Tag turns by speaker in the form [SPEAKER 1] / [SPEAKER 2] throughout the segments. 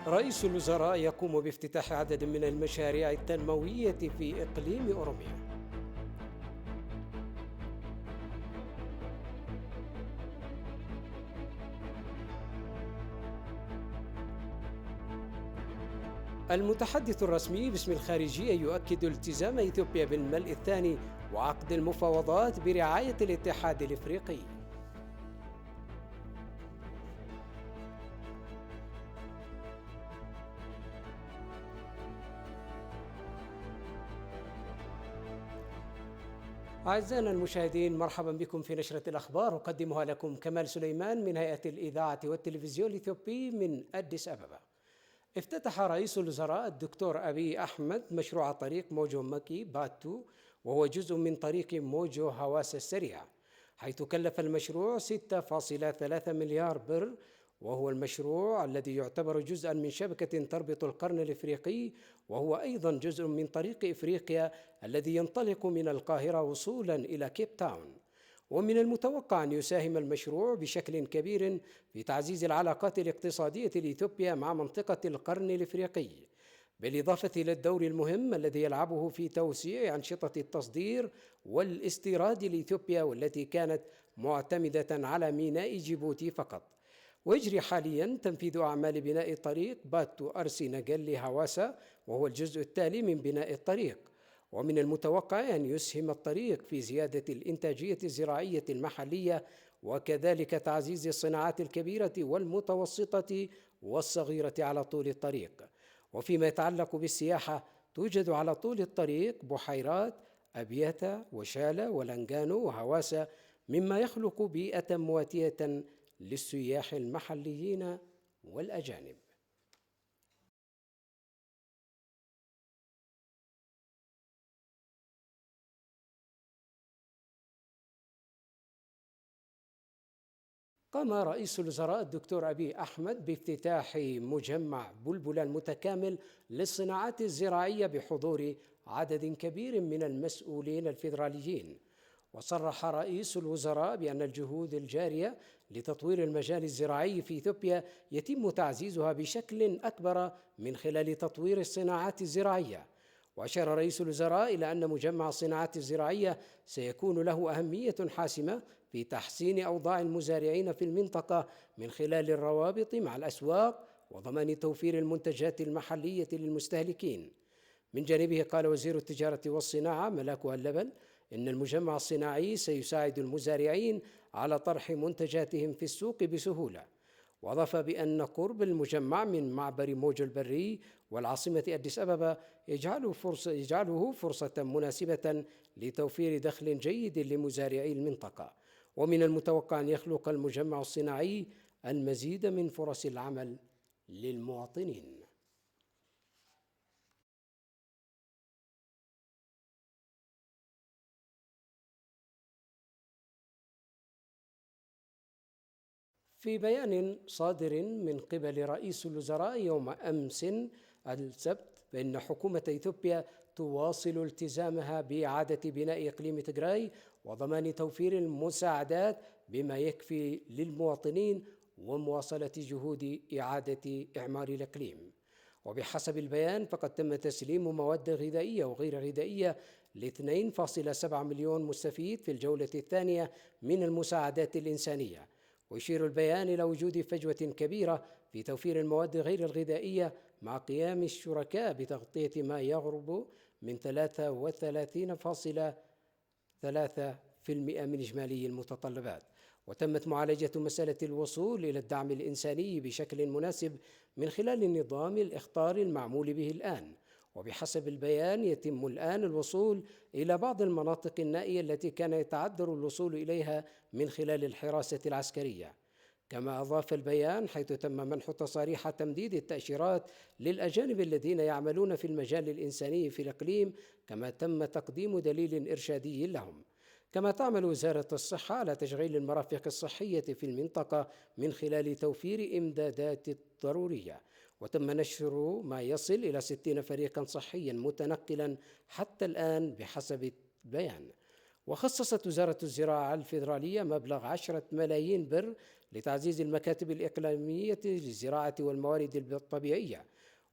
[SPEAKER 1] رئيس الوزراء يقوم بافتتاح عدد من المشاريع التنموية في إقليم أوروميا. المتحدث الرسمي باسم الخارجية يؤكد التزام إثيوبيا بالملء الثاني وعقد المفاوضات برعاية الاتحاد الإفريقي. أعزائنا المشاهدين، مرحبا بكم في نشرة الأخبار، أقدمها لكم كمال سليمان من هيئة الإذاعة والتلفزيون الإثيوبي من أديس أبابا. افتتح رئيس الوزراء الدكتور أبي أحمد مشروع طريق موجو مكي باتو، وهو جزء من طريق موجو هواس السريع، حيث كلف المشروع 6.3 مليار بر، وهو المشروع الذي يعتبر جزءا من شبكة تربط القرن الإفريقي، وهو أيضا جزء من طريق إفريقيا الذي ينطلق من القاهرة وصولا إلى كيب تاون. ومن المتوقع أن يساهم المشروع بشكل كبير في تعزيز العلاقات الاقتصادية لإثيوبيا مع منطقة القرن الإفريقي، بالإضافة إلى الدور المهم الذي يلعبه في توسيع أنشطة التصدير والاستيراد لإثيوبيا، والتي كانت معتمدة على ميناء جيبوتي فقط. ويجري حاليا تنفيذ أعمال بناء طريق باتو أرسي نجلي هواسا، وهو الجزء التالي من بناء الطريق. ومن المتوقع أن يسهم الطريق في زيادة الإنتاجية الزراعية المحلية، وكذلك تعزيز الصناعات الكبيرة والمتوسطة والصغيرة على طول الطريق. وفيما يتعلق بالسياحة، توجد على طول الطريق بحيرات أبياتا وشالة ولنجانو وهواسا، مما يخلق بيئة مواتية للسياح المحليين والأجانب. قام رئيس الوزراء الدكتور أبي أحمد بافتتاح مجمع بلبل المتكامل للصناعات الزراعية بحضور عدد كبير من المسؤولين الفيدراليين. وصرح رئيس الوزراء بأن الجهود الجارية لتطوير المجال الزراعي في إثيوبيا يتم تعزيزها بشكل أكبر من خلال تطوير الصناعات الزراعية. وأشار رئيس الوزراء إلى أن مجمع الصناعات الزراعية سيكون له أهمية حاسمة في تحسين أوضاع المزارعين في المنطقة من خلال الروابط مع الأسواق وضمان توفير المنتجات المحلية للمستهلكين. من جانبه قال وزير التجارة والصناعة ملاك اللبن إن المجمع الصناعي سيساعد المزارعين على طرح منتجاتهم في السوق بسهولة. وأضاف بأن قرب المجمع من معبر موجو البري والعاصمة أديس أبابا يجعله فرصة مناسبة لتوفير دخل جيد لمزارعي المنطقة. ومن المتوقع أن يخلق المجمع الصناعي المزيد من فرص العمل للمواطنين. في بيان صادر من قبل رئيس الوزراء يوم أمس السبت، فإن حكومة إثيوبيا تواصل التزامها بإعادة بناء إقليم تيغراي وضمان توفير المساعدات بما يكفي للمواطنين ومواصلة جهود إعادة إعمار الإقليم. وبحسب البيان فقد تم تسليم مواد غذائية وغير غذائية ل 2.7 مليون مستفيد في الجولة الثانية من المساعدات الإنسانية. ويشير البيان إلى وجود فجوة كبيرة في توفير المواد غير الغذائية، مع قيام الشركاء بتغطية ما يقرب من 33.3% من إجمالي المتطلبات. وتمت معالجة مسألة الوصول إلى الدعم الإنساني بشكل مناسب من خلال النظام الإخطار المعمول به الآن. وبحسب البيان يتم الآن الوصول إلى بعض المناطق النائية التي كان يتعذر الوصول إليها من خلال الحراسة العسكرية. كما أضاف البيان حيث تم منح تصاريح تمديد التأشيرات للأجانب الذين يعملون في المجال الإنساني في الإقليم، كما تم تقديم دليل إرشادي لهم. كما تعمل وزارة الصحة على تشغيل المرافق الصحية في المنطقة من خلال توفير إمدادات ضرورية. وتم نشر ما يصل إلى 60 فريقا صحيا متنقلا حتى الآن بحسب البيان. وخصصت وزارة الزراعة الفيدرالية مبلغ 10 ملايين بر لتعزيز المكاتب الإقليمية للزراعة والموارد الطبيعية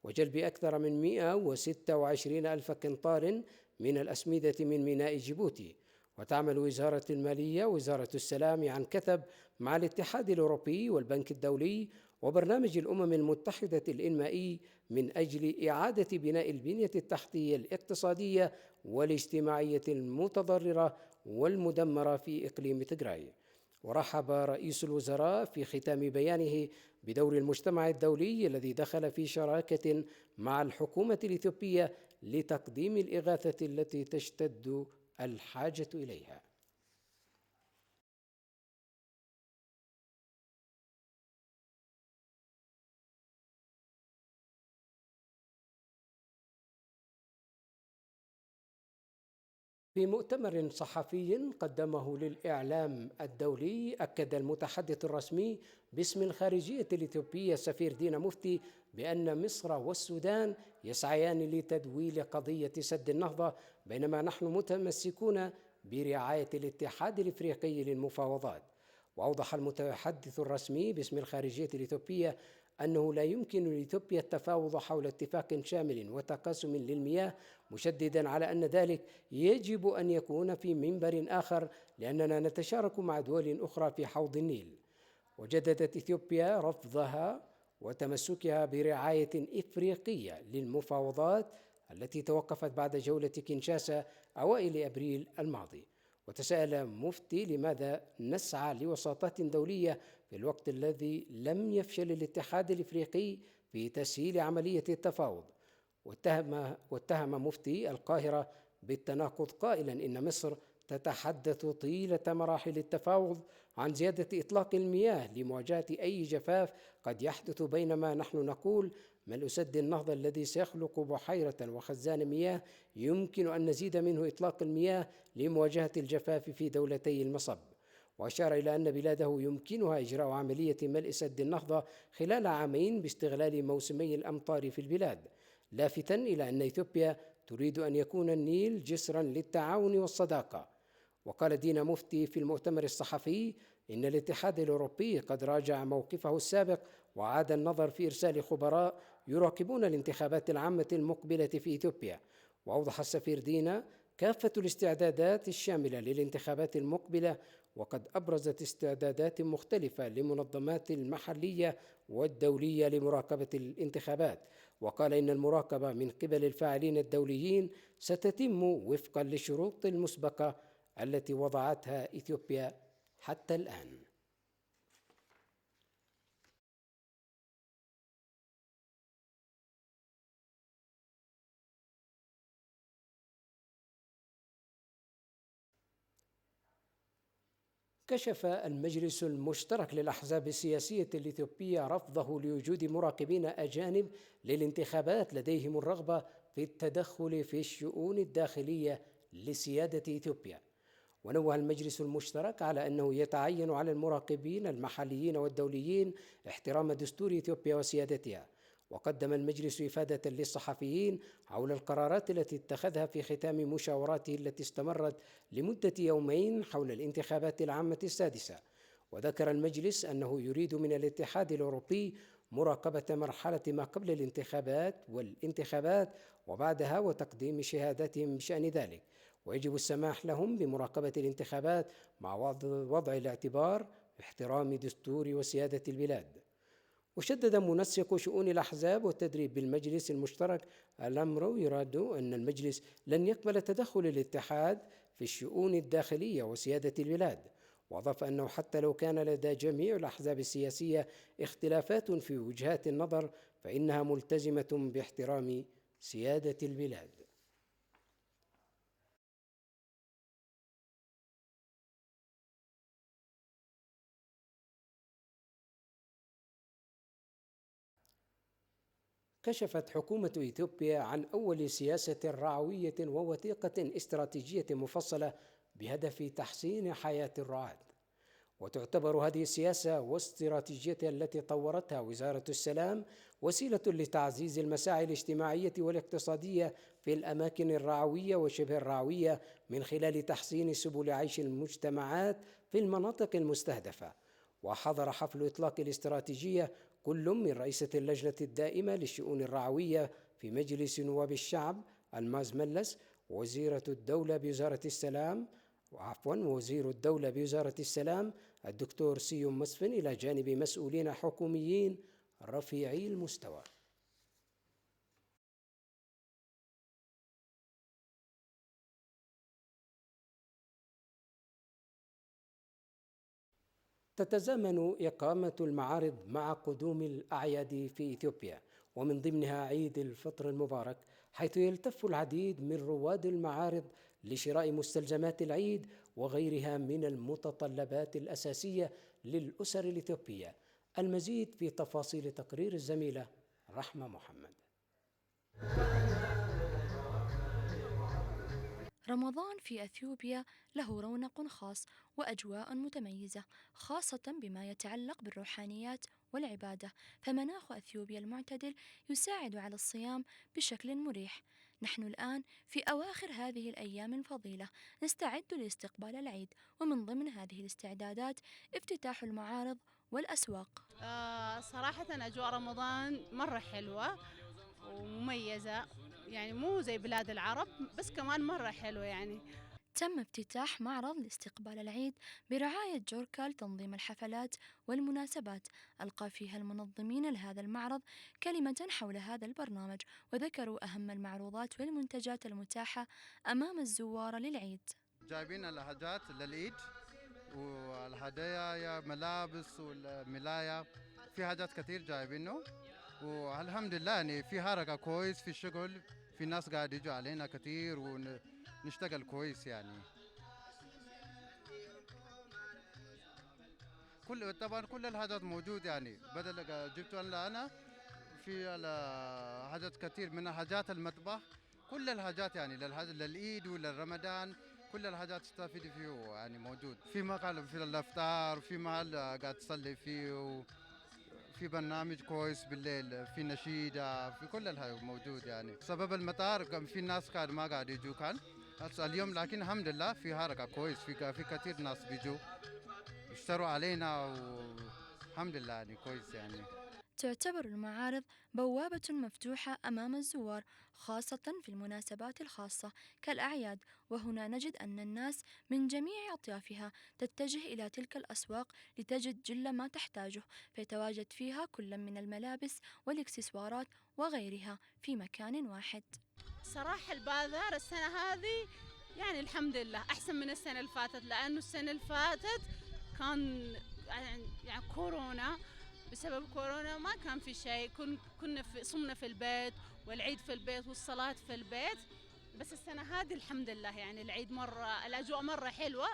[SPEAKER 1] وجلب أكثر من 126 ألف قنطار من الأسمدة من ميناء جيبوتي. وتعمل وزارة المالية ووزارة السلام عن كثب مع الاتحاد الأوروبي والبنك الدولي وبرنامج الأمم المتحدة الإنمائي من أجل إعادة بناء البنية التحتية الاقتصادية والاجتماعية المتضررة والمدمرة في إقليم تيغراي. ورحب رئيس الوزراء في ختام بيانه بدور المجتمع الدولي الذي دخل في شراكة مع الحكومة الإثيوبية لتقديم الإغاثة التي تشتد الحاجة إليها. في مؤتمر صحفي قدمه للإعلام الدولي، أكد المتحدث الرسمي باسم الخارجية الإثيوبية سفير دينا مفتي بأن مصر والسودان يسعيان لتدويل قضية سد النهضة، بينما نحن متمسكون برعاية الاتحاد الإفريقي للمفاوضات. وأوضح المتحدث الرسمي باسم الخارجية الإثيوبية أنه لا يمكن لإثيوبيا التفاوض حول اتفاق شامل وتقاسم للمياه، مشددا على أن ذلك يجب أن يكون في منبر آخر لأننا نتشارك مع دول أخرى في حوض النيل. وجددت إثيوبيا رفضها وتمسكها برعاية إفريقية للمفاوضات التي توقفت بعد جولة كينشاسا أوائل أبريل الماضي. وتساءل مفتي لماذا نسعى لوساطات دولية في الوقت الذي لم يفشل الاتحاد الإفريقي في تسهيل عملية التفاوض. واتهم مفتي القاهرة بالتناقض قائلا إن مصر تتحدث طيلة مراحل التفاوض عن زيادة إطلاق المياه لمواجهة أي جفاف قد يحدث، بينما نحن نقول ملء سد النهضة الذي سيخلق بحيرة وخزان مياه يمكن أن نزيد منه إطلاق المياه لمواجهة الجفاف في دولتي المصب. وأشار إلى أن بلاده يمكنها إجراء عملية ملء سد النهضة خلال عامين باستغلال موسمي الأمطار في البلاد، لافتا إلى أن إثيوبيا تريد أن يكون النيل جسرا للتعاون والصداقة. وقال دينا مفتي في المؤتمر الصحفي إن الاتحاد الأوروبي قد راجع موقفه السابق وعاد النظر في إرسال خبراء يراقبون الانتخابات العامة المقبلة في إثيوبيا. وأوضح السفير دينا كافة الاستعدادات الشاملة للانتخابات المقبلة، وقد أبرزت استعدادات مختلفة لمنظمات المحلية والدولية لمراقبة الانتخابات. وقال إن المراقبة من قبل الفاعلين الدوليين ستتم وفقا للشروط المسبقة التي وضعتها إثيوبيا حتى الآن. كشف المجلس المشترك للأحزاب السياسية الإثيوبية رفضه لوجود مراقبين أجانب للانتخابات لديهم الرغبة في التدخل في الشؤون الداخلية لسيادة إثيوبيا. ونوه المجلس المشترك على أنه يتعين على المراقبين المحليين والدوليين احترام دستور إثيوبيا وسيادتها. وقدم المجلس إفادة للصحفيين حول القرارات التي اتخذها في ختام مشاوراته التي استمرت لمدة يومين حول الانتخابات العامة السادسة. وذكر المجلس أنه يريد من الاتحاد الأوروبي مراقبة مرحلة ما قبل الانتخابات والانتخابات وبعدها وتقديم شهاداتهم بشأن ذلك، ويجب السماح لهم بمراقبة الانتخابات مع وضع الاعتبار احترام دستور وسيادة البلاد. وشدد منسق شؤون الأحزاب والتدريب بالمجلس المشترك الأمر يراد أن المجلس لن يقبل تدخل الاتحاد في الشؤون الداخلية وسيادة البلاد. وأضاف أنه حتى لو كان لدى جميع الأحزاب السياسية اختلافات في وجهات النظر فإنها ملتزمة باحترام سيادة البلاد. كشفت حكومة إثيوبيا عن أول سياسة رعوية ووثيقة استراتيجية مفصلة بهدف تحسين حياة الرعاة. وتعتبر هذه السياسة واستراتيجية التي طورتها وزارة السلام وسيلة لتعزيز المساعي الاجتماعية والاقتصادية في الأماكن الرعوية وشبه الرعوية من خلال تحسين سبل عيش المجتمعات في المناطق المستهدفة. وحضر حفل إطلاق الاستراتيجية كل من رئيسة اللجنة الدائمة للشؤون الرعوية في مجلس نواب الشعب الماز ملس، وزير الدولة بوزارة السلام الدكتور سيوم مسفن، إلى جانب مسؤولين حكوميين رفيعي المستوى. تتزامن إقامة المعارض مع قدوم الأعياد في إثيوبيا، ومن ضمنها عيد الفطر المبارك، حيث يلتف العديد من رواد المعارض لشراء مستلزمات العيد وغيرها من المتطلبات الأساسية للأسر الإثيوبية. المزيد في تفاصيل تقرير الزميلة رحمة محمد.
[SPEAKER 2] رمضان في أثيوبيا له رونق خاص وأجواء متميزة، خاصة بما يتعلق بالروحانيات والعبادة، فمناخ أثيوبيا المعتدل يساعد على الصيام بشكل مريح. نحن الآن في أواخر هذه الأيام الفضيلة نستعد لاستقبال العيد، ومن ضمن هذه الاستعدادات افتتاح المعارض والأسواق.
[SPEAKER 3] صراحة أجواء رمضان مرة حلوة ومميزة، يعني مو زي بلاد العرب بس كمان مرة حلوة يعني.
[SPEAKER 2] تم افتتاح معرض لاستقبال العيد برعاية جوركا لتنظيم الحفلات والمناسبات. ألقى فيها المنظمين لهذا المعرض كلمة حول هذا البرنامج، وذكروا أهم المعروضات والمنتجات المتاحة أمام الزوار للعيد.
[SPEAKER 4] جايبين الحاجات للعيد والهدايا يا ملابس والملاية، في حاجات كتير جايبينه، والحمد لله يعني في حركة كويس في الشغل، في ناس قاعد يجوا علينا كتير ونشتغل كويس يعني. طبعا كل الحاجات موجود يعني، بدل جبت أنا في حاجات كتير من حاجات المطبخ، كل الحاجات يعني للعيد وللرمضان، كل الحاجات تستفيد فيه يعني موجود في مقال في الافطار، في محل قاعد تصلي فيه، في برنامج كويس بالليل، في نشيدة، في كل الحاجات موجود يعني. سبب المطار كان في ناس ما قاعد يجوا كان هسه اليوم، لكن الحمد لله في حركة كويس، في كثير ناس بيجوا اشتروا علينا، والحمد لله يعني كويس يعني.
[SPEAKER 2] تعتبر المعارض بوابة مفتوحة أمام الزوار، خاصة في المناسبات الخاصة كالأعياد، وهنا نجد أن الناس من جميع أطيافها تتجه إلى تلك الأسواق لتجد جل ما تحتاجه، فيتواجد فيها كل من الملابس والإكسسوارات وغيرها في مكان واحد.
[SPEAKER 3] صراحة البازار السنة هذه يعني الحمد لله أحسن من السنة اللي فاتت، لأنه السنة اللي فاتت كان يعني كورونا، بسبب كورونا ما كان في شيء، كنا صمنا في البيت والعيد في البيت والصلاة في البيت. بس السنة هذه الحمد لله يعني العيد مرة الأجواء مرة حلوة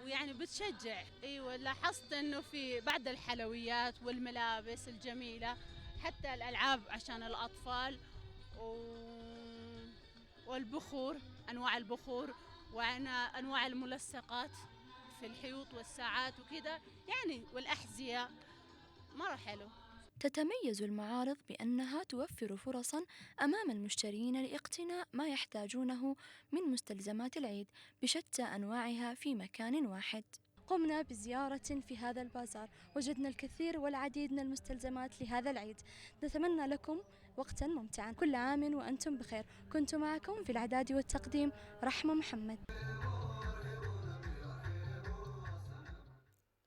[SPEAKER 3] ويعني بتشجع. أيوة لاحظت إنه في بعد الحلويات والملابس الجميلة، حتى الألعاب عشان الأطفال والبخور، أنواع البخور وأنواع الملصقات في الحيوط والساعات وكذا يعني، والأحذية مرة حلو.
[SPEAKER 2] تتميز المعارض بأنها توفر فرصاً أمام المشترين لاقتناء ما يحتاجونه من مستلزمات العيد بشتى أنواعها في مكان واحد. قمنا بزيارة في هذا البازار، وجدنا الكثير والعديد من المستلزمات لهذا العيد. نتمنى لكم وقتاً ممتعاً، كل عام وأنتم بخير. كنت معكم في الإعداد والتقديم رحمة محمد.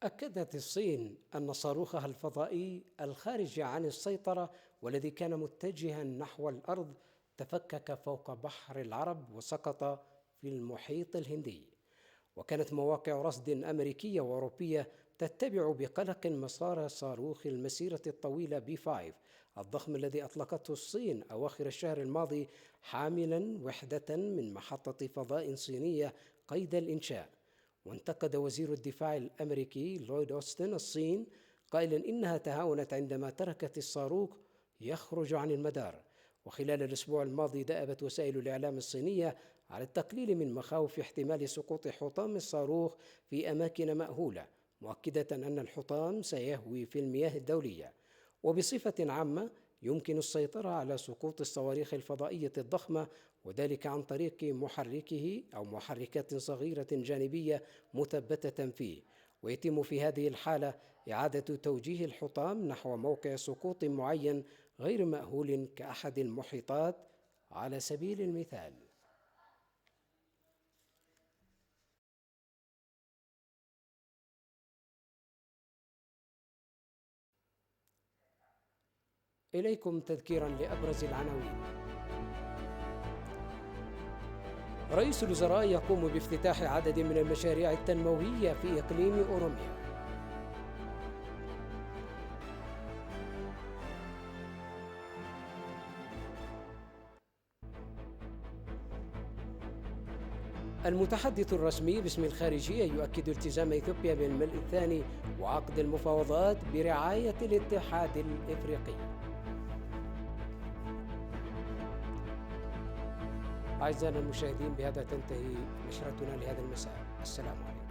[SPEAKER 1] أكدت الصين أن صاروخها الفضائي الخارج عن السيطرة والذي كان متجها نحو الأرض تفكك فوق بحر العرب وسقط في المحيط الهندي. وكانت مواقع رصد أمريكية وأوروبية تتبع بقلق مسار صاروخ المسيرة الطويلة B5 الضخم الذي أطلقته الصين أواخر الشهر الماضي، حاملا وحدة من محطة فضاء صينية قيد الإنشاء. وانتقد وزير الدفاع الأمريكي لويد أوستن الصين قائلا إنها تهاونت عندما تركت الصاروخ يخرج عن المدار. وخلال الأسبوع الماضي دأبت وسائل الإعلام الصينية على التقليل من مخاوف احتمال سقوط حطام الصاروخ في أماكن مأهولة، مؤكدة أن الحطام سيهوي في المياه الدولية. وبصفة عامة يمكن السيطرة على سقوط الصواريخ الفضائية الضخمة، وذلك عن طريق محركه أو محركات صغيرة جانبية مثبتة فيه، ويتم في هذه الحالة إعادة توجيه الحطام نحو موقع سقوط معين غير مأهول كأحد المحيطات على سبيل المثال. إليكم تذكيرا لأبرز العناوين. رئيس الوزراء يقوم بافتتاح عدد من المشاريع التنموية في إقليم أوروميا. المتحدث الرسمي باسم الخارجية يؤكد التزام إثيوبيا بالملء الثاني وعقد المفاوضات برعاية الاتحاد الإفريقي. أعزائنا المشاهدين، بهذا تنتهي نشرتنا لهذا المساء. السلام عليكم.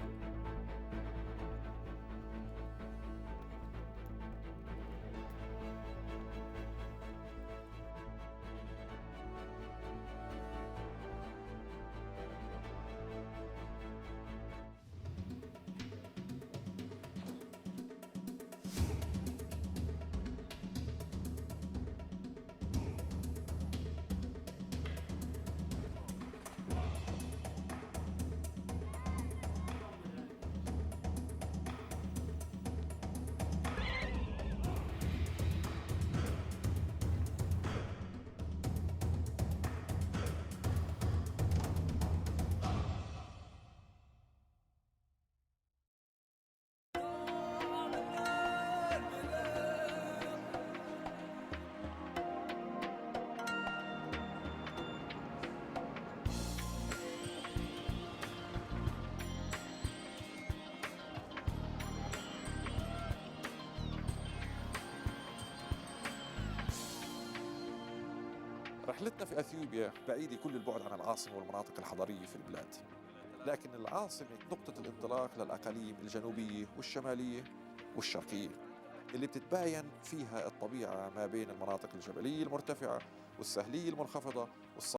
[SPEAKER 5] رحلتنا في أثيوبيا بعيدة كل البعد عن العاصمة والمناطق الحضرية في البلاد، لكن العاصمة نقطة الانطلاق للأقاليم الجنوبية والشمالية والشرقية اللي بتتباين فيها الطبيعة ما بين المناطق الجبلية المرتفعة والسهلية المنخفضة